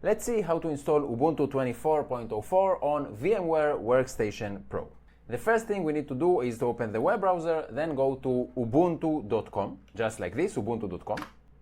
Let's see how to install Ubuntu 24.04 on VMware Workstation Pro. The first thing we need to do is to open the web browser, then go to ubuntu.com, just like this, ubuntu.com.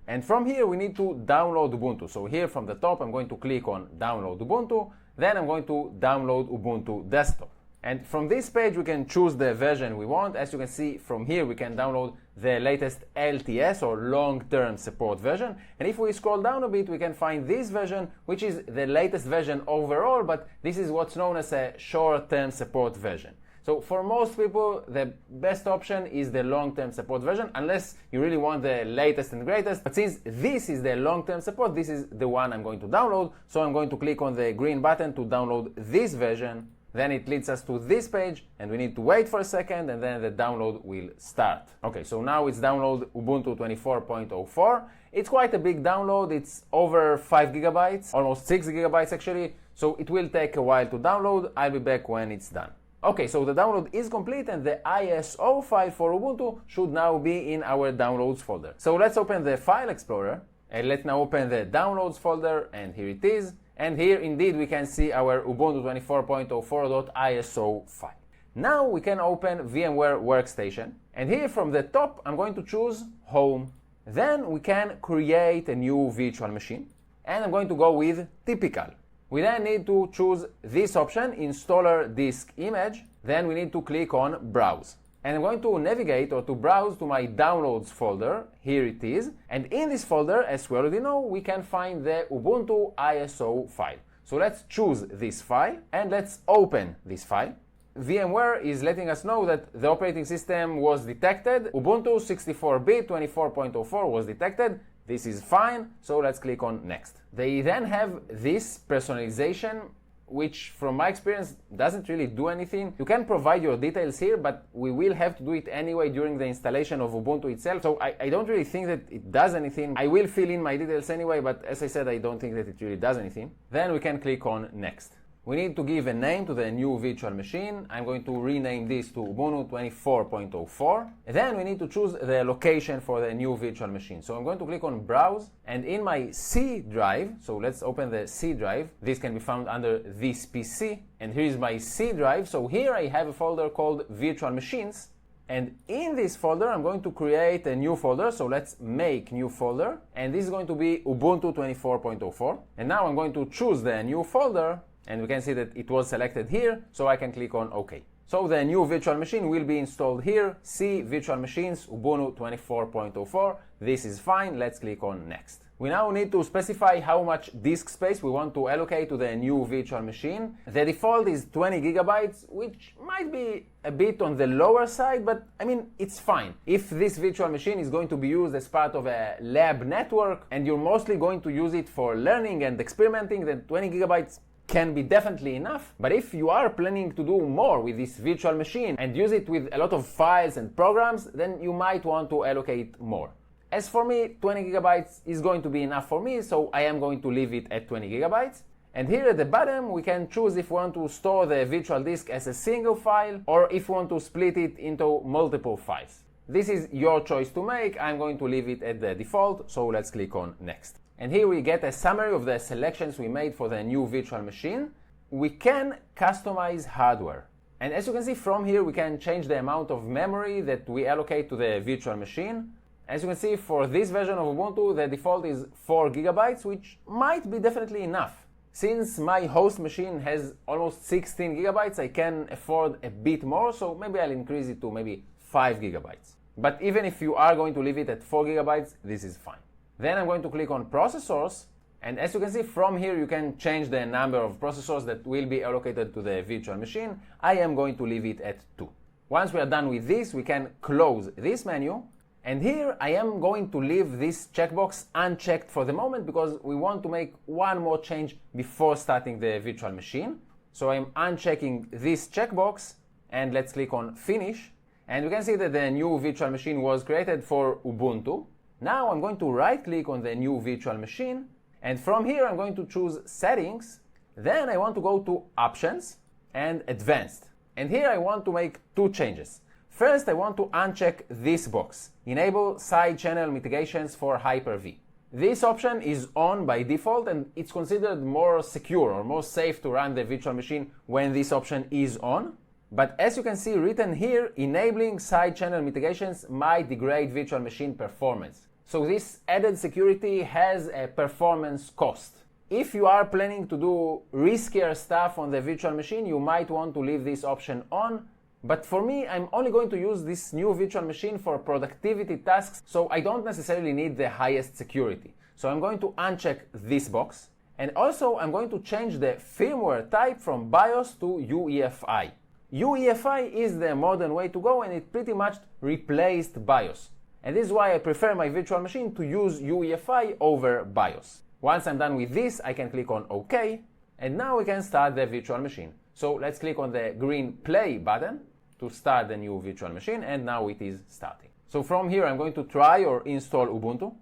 And from here we need to download Ubuntu. So here from the top I'm going to click on download Ubuntu, then I'm going to download Ubuntu desktop. And from this page we can choose the version we want. As you can see from here we can download the latest LTS or long-term support version. And if we scroll down a bit we can find this version, which is the latest version overall, but this is what's known as a short-term support version. So for most people, the best option is the long-term support version, unless you really want the latest and greatest. But since this is the long-term support, this is the one I'm going to download. So I'm going to click on the green button to download this version. Then it leads us to this page, and we need to wait for a second, and then the download will start. Okay, so now it's download Ubuntu 24.04. It's quite a big download. It's over 5 gigabytes, almost 6 gigabytes actually. So it will take a while to download. I'll be back when it's done. Okay, so the download is complete and the ISO file for Ubuntu should now be in our downloads folder. So let's open the file explorer and let's now open the downloads folder, and here it is. And here indeed we can see our Ubuntu 24.04.iso file. Now we can open VMware Workstation, and here from the top I'm going to choose Home. Then we can create a new virtual machine, and I'm going to go with Typical. We then need to choose this option, Installer Disk Image. Then we need to click on Browse. And I'm going to navigate or to browse to my Downloads folder. Here it is. And in this folder, as we already know, we can find the Ubuntu ISO file. So let's choose this file and let's open this file. VMware is letting us know that the operating system was detected. Ubuntu 64-bit 24.04 was detected. This is fine, so let's click on Next. They then have this personalization, which from my experience doesn't really do anything. You can provide your details here, but we will have to do it anyway during the installation of Ubuntu itself. So I don't really think that it does anything. I will fill in my details anyway, but as I said, I don't think that it really does anything. Then we can click on Next. We need to give a name to the new virtual machine. I'm going to rename this to Ubuntu 24.04. Then we need to choose the location for the new virtual machine. So I'm going to click on Browse, and in my C drive, so let's open the C drive. This can be found under this PC, and here is my C drive. So here I have a folder called Virtual Machines, and in this folder I'm going to create a new folder. So let's make new folder, and this is going to be Ubuntu 24.04. And now I'm going to choose the new folder, and we can see that it was selected here, so I can click on OK. So the new virtual machine will be installed here. C Virtual Machines Ubuntu 24.04. This is fine. Let's click on Next. We now need to specify how much disk space we want to allocate to the new virtual machine. The default is 20 gigabytes, which might be a bit on the lower side, but I mean, it's fine. If this virtual machine is going to be used as part of a lab network and you're mostly going to use it for learning and experimenting, then 20 gigabytes can be definitely enough. But if you are planning to do more with this virtual machine and use it with a lot of files and programs, then you might want to allocate more. As for me, 20 gigabytes is going to be enough for me, so I am going to leave it at 20 gigabytes. And here at the bottom, we can choose if we want to store the virtual disk as a single file or if we want to split it into multiple files. This is your choice to make. I'm going to leave it at the default, so let's click on Next. And here we get a summary of the selections we made for the new virtual machine. We can customize hardware. And as you can see from here, we can change the amount of memory that we allocate to the virtual machine. As you can see, for this version of Ubuntu, the default is 4 gigabytes, which might be definitely enough. Since my host machine has almost 16 gigabytes, I can afford a bit more, so maybe I'll increase it to maybe 5 gigabytes. But even if you are going to leave it at 4 gigabytes, this is fine. Then I'm going to click on Processors, and as you can see from here, you can change the number of processors that will be allocated to the virtual machine. I am going to leave it at 2. Once we are done with this, we can close this menu, and here I am going to leave this checkbox unchecked for the moment because we want to make one more change before starting the virtual machine. So I'm unchecking this checkbox, and let's click on Finish, and we can see that the new virtual machine was created for Ubuntu. Now I'm going to right-click on the new virtual machine, and from here I'm going to choose Settings. Then I want to go to Options and Advanced. And here I want to make two changes. First, I want to uncheck this box, Enable Side Channel Mitigations for Hyper-V. This option is on by default, and it's considered more secure or more safe to run the virtual machine when this option is on. But as you can see written here, enabling side channel mitigations might degrade virtual machine performance. So this added security has a performance cost. If you are planning to do riskier stuff on the virtual machine, you might want to leave this option on. But for me, I'm only going to use this new virtual machine for productivity tasks, so I don't necessarily need the highest security. So I'm going to uncheck this box. And also, I'm going to change the firmware type from BIOS to UEFI. UEFI is the modern way to go, and it pretty much replaced BIOS. And this is why I prefer my virtual machine to use UEFI over BIOS. Once I'm done with this, I can click on OK, and now we can start the virtual machine. So let's click on the green play button to start the new virtual machine, and now it is starting. So from here, I'm going to try or install Ubuntu,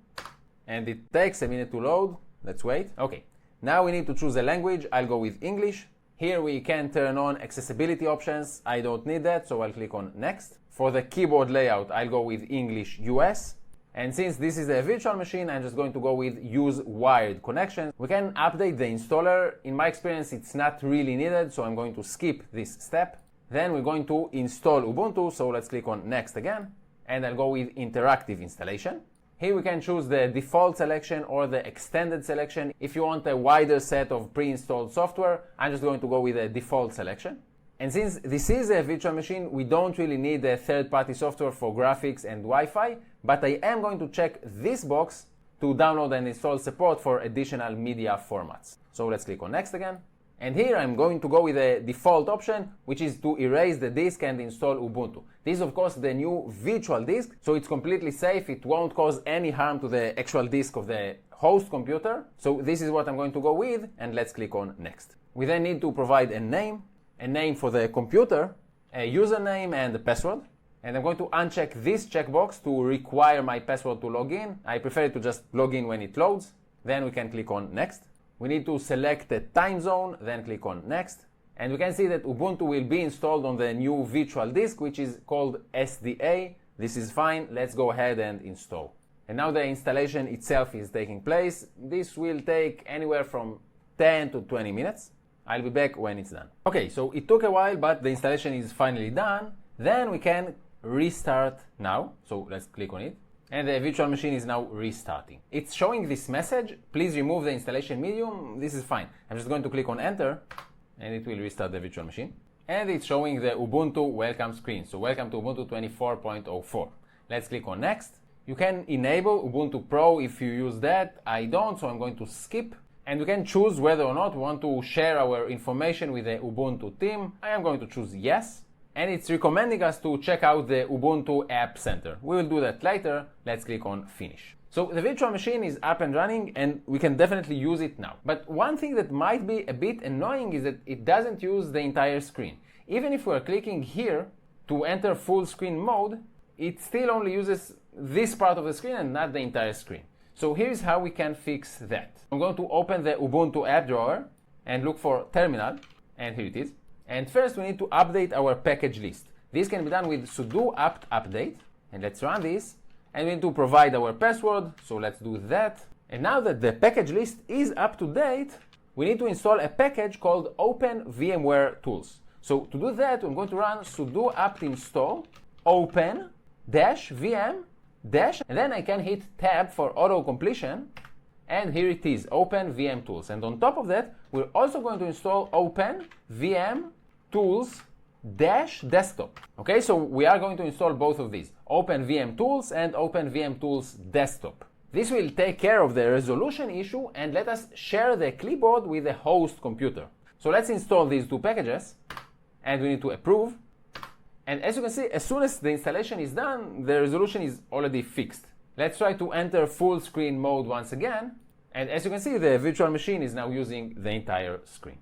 and it takes a minute to load. Let's wait. Okay, now we need to choose a language. I'll go with English. Here we can turn on accessibility options. I don't need that, so I'll click on Next. For the keyboard layout, I'll go with English US. And since this is a virtual machine, I'm just going to go with Use Wired Connections. We can update the installer. In my experience, it's not really needed, so I'm going to skip this step. Then we're going to install Ubuntu, so let's click on Next again. And I'll go with Interactive Installation. Here we can choose the default selection or the extended selection. If you want a wider set of pre-installed software, I'm just going to go with a default selection. And since this is a virtual machine, we don't really need a third-party software for graphics and Wi-Fi, but I am going to check this box to download and install support for additional media formats. So let's click on Next again. And here I'm going to go with a default option, which is to erase the disk and install Ubuntu. This is of course the new virtual disk, so it's completely safe. It won't cause any harm to the actual disk of the host computer. So this is what I'm going to go with, and let's click on Next. We then need to provide a name for the computer, a username and a password. And I'm going to uncheck this checkbox to require my password to log in. I prefer to just log in when it loads. Then we can click on Next. We need to select the time zone, then click on Next. And we can see that Ubuntu will be installed on the new virtual disk, which is called SDA. This is fine. Let's go ahead and install. And now the installation itself is taking place. This will take anywhere from 10 to 20 minutes. I'll be back when it's done. Okay, so it took a while, but the installation is finally done. Then we can restart now. So let's click on it. And the virtual machine is now restarting. It's showing this message, please remove the installation medium. This is fine. I'm just going to click on Enter, and it will restart the virtual machine. And it's showing the Ubuntu welcome screen. So welcome to Ubuntu 24.04. Let's click on Next. You can enable Ubuntu Pro if you use that. I don't, so I'm going to skip. And we can choose whether or not we want to share our information with the Ubuntu team. I am going to choose yes. And it's recommending us to check out the Ubuntu App Center. We will do that later. Let's click on Finish. So the virtual machine is up and running, and we can definitely use it now. But one thing that might be a bit annoying is that it doesn't use the entire screen. Even if we're clicking here to enter full screen mode, it still only uses this part of the screen and not the entire screen. So here's how we can fix that. I'm going to open the Ubuntu app drawer and look for Terminal, and here it is. And first we need to update our package list. This can be done with sudo apt update, and let's run this. And we need to provide our password, so let's do that. And now that the package list is up to date, we need to install a package called Open VMware Tools. So to do that, I'm going to run sudo apt install open -vm - and then I can hit tab for auto completion. And here it is, Open VM Tools. And on top of that, we're also going to install Open VM Tools -desktop. Okay, so we are going to install both of these, Open VM Tools and Open VM Tools Desktop. This will take care of the resolution issue and let us share the clipboard with the host computer. So let's install these two packages, and we need to approve. And as you can see, as soon as the installation is done, the resolution is already fixed. Let's try to enter full screen mode once again. And as you can see, the virtual machine is now using the entire screen.